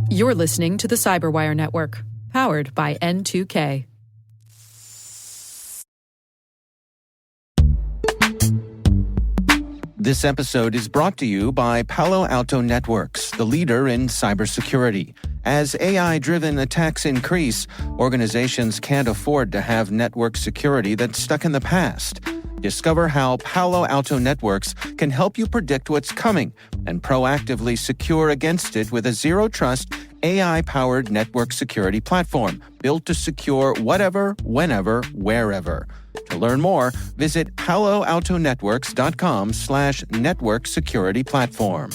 You're listening to the Cyberwire Network, powered by N2K. This episode is brought to you by Palo Alto Networks, the leader in cybersecurity. As AI-driven attacks increase, organizations can't afford to have network security that's stuck in the past. Discover how Palo Alto Networks can help you predict what's coming and proactively secure against it with a zero-trust, AI-powered network security platform built to secure whatever, whenever, wherever. To learn more, visit paloaltonetworks.com/network security platform.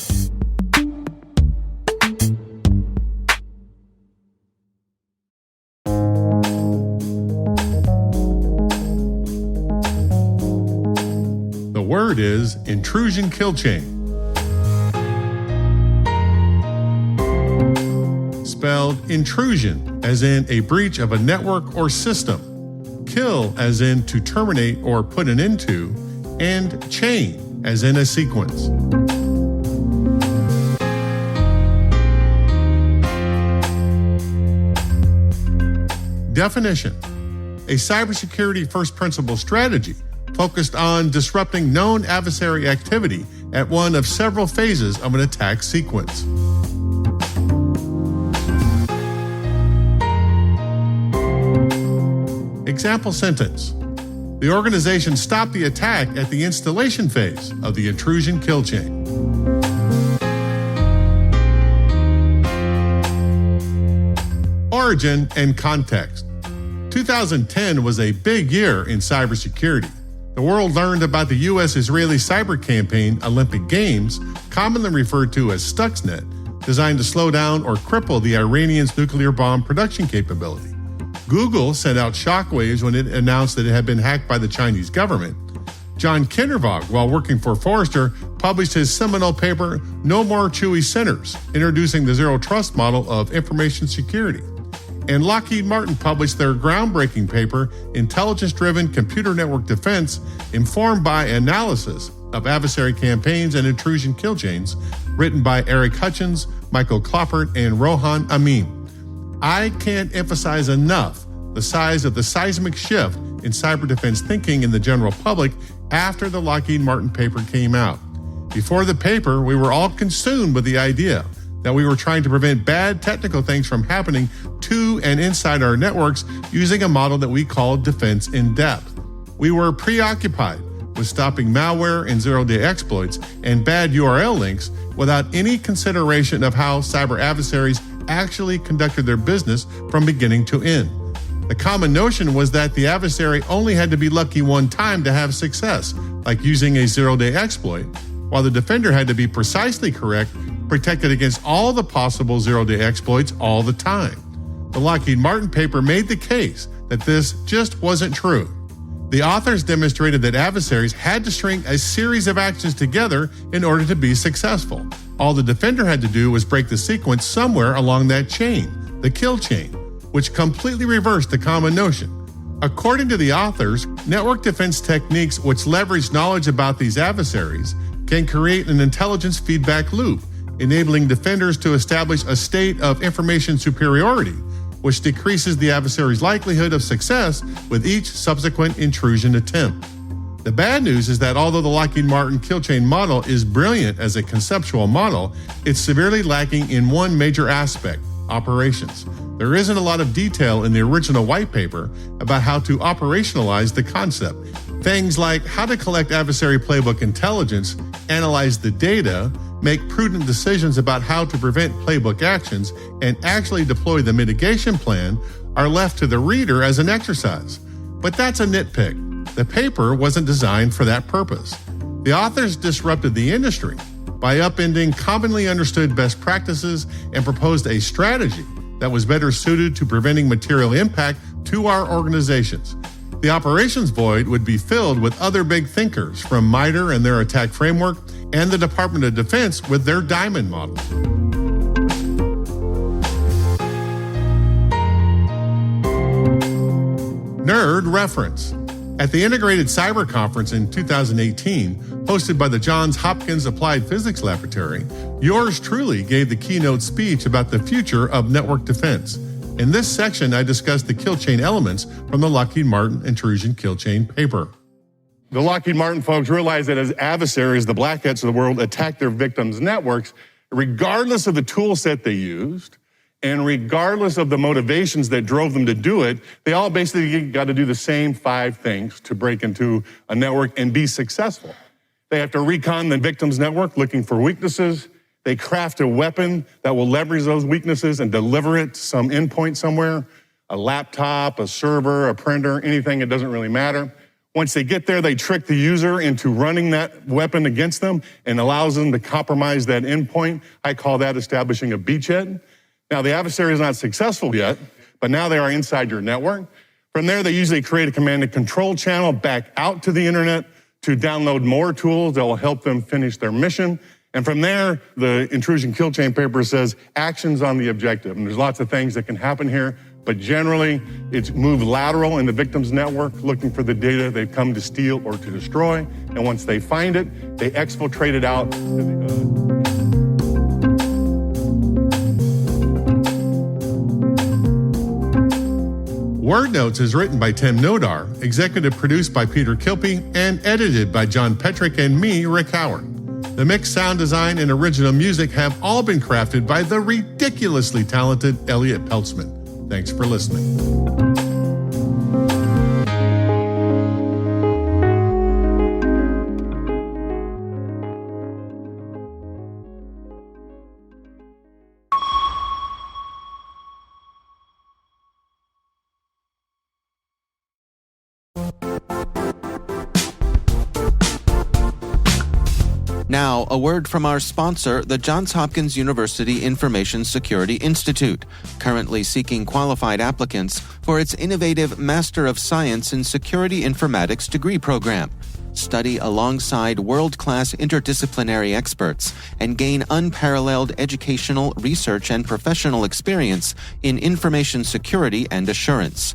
The word is Intrusion Kill Chain. Spelled intrusion, as in a breach of a network or system. Kill, as in to terminate or put an end to, and chain, as in a sequence. Definition: a cybersecurity first principle strategy focused on disrupting known adversary activity at one of several phases of an attack sequence. Example sentence: the organization stopped the attack at the installation phase of the Intrusion Kill Chain. Origin and context. 2010 was a big year in cybersecurity. The world learned about the U.S.-Israeli cyber campaign Olympic Games, commonly referred to as Stuxnet, designed to slow down or cripple the Iranians' nuclear bomb production capability. Google sent out shockwaves when it announced that it had been hacked by the Chinese government. John Kindervag, while working for Forrester, published his seminal paper, No More Chewy Centers, introducing the zero trust model of information security. And Lockheed Martin published their groundbreaking paper, Intelligence-Driven Computer Network Defense, informed by analysis of adversary campaigns and intrusion kill chains, written by Eric Hutchins, Michael Kloppert, and Rohan Amin. I can't emphasize enough the size of the seismic shift in cyber defense thinking in the general public after the Lockheed Martin paper came out. Before the paper, we were all consumed with the idea that we were trying to prevent bad technical things from happening to and inside our networks using a model that we called defense in depth. We were preoccupied with stopping malware and zero-day exploits and bad URL links without any consideration of how cyber adversaries actually conducted their business from beginning to end. The common notion was that the adversary only had to be lucky one time to have success, like using a zero-day exploit, while the defender had to be precisely correct, protected against all the possible zero-day exploits all the time. The Lockheed Martin paper made the case that this just wasn't true. The authors demonstrated that adversaries had to string a series of actions together in order to be successful. All the defender had to do was break the sequence somewhere along that chain, the kill chain, which completely reversed the common notion. According to the authors, network defense techniques which leverage knowledge about these adversaries can create an intelligence feedback loop, enabling defenders to establish a state of information superiority, which decreases the adversary's likelihood of success with each subsequent intrusion attempt. The bad news is that although the Lockheed Martin kill chain model is brilliant as a conceptual model, it's severely lacking in one major aspect: operations. There isn't a lot of detail in the original white paper about how to operationalize the concept. Things like how to collect adversary playbook intelligence, analyze the data, make prudent decisions about how to prevent playbook actions, and actually deploy the mitigation plan are left to the reader as an exercise. But that's a nitpick. The paper wasn't designed for that purpose. The authors disrupted the industry by upending commonly understood best practices and proposed a strategy that was better suited to preventing material impact to our organizations. The operations void would be filled with other big thinkers, from MITRE and their attack framework and the Department of Defense with their Diamond model. Nerd reference. At the Integrated Cyber Conference in 2018, hosted by the Johns Hopkins Applied Physics Laboratory, yours truly gave the keynote speech about the future of network defense. In this section, I discussed the kill chain elements from the Lockheed Martin Intrusion Kill Chain paper. The Lockheed Martin folks realized that as adversaries, the black hats of the world, attack their victims' networks, regardless of the tool set they used, and regardless of the motivations that drove them to do it, they all basically got to do the same 5 things to break into a network and be successful. They have to recon the victim's network looking for weaknesses. They craft a weapon that will leverage those weaknesses and deliver it to some endpoint somewhere, a laptop, a server, a printer, anything, it doesn't really matter. Once they get there, they trick the user into running that weapon against them and allows them to compromise that endpoint. I call that establishing a beachhead. Now, the adversary is not successful yet, but now they are inside your network. From there, they usually create a command and control channel back out to the internet to download more tools that will help them finish their mission. And from there, the Intrusion Kill Chain paper says actions on the objective. And there's lots of things that can happen here, but generally, it's move lateral in the victim's network, looking for the data they've come to steal or to destroy. And once they find it, they exfiltrate it out. Word Notes is written by Tim Nodar, executive produced by Peter Kilpie, and edited by John Petrick and me, Rick Howard. The mix, sound design, and original music have all been crafted by the ridiculously talented Elliot Peltzman. Thanks for listening. Now, a word from our sponsor, the Johns Hopkins University Information Security Institute, currently seeking qualified applicants for its innovative Master of Science in Security Informatics degree program. Study alongside world-class interdisciplinary experts and gain unparalleled educational, research, and professional experience in information security and assurance.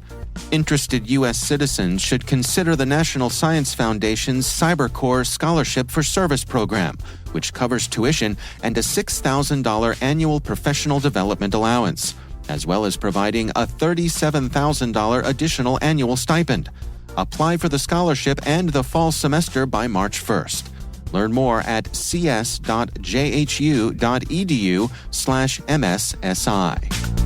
Interested U.S. citizens should consider the National Science Foundation's CyberCore Scholarship for Service program, which covers tuition and a $6,000 annual professional development allowance, as well as providing a $37,000 additional annual stipend. Apply for the scholarship and the fall semester by March 1st. Learn more at cs.jhu.edu/MSSI.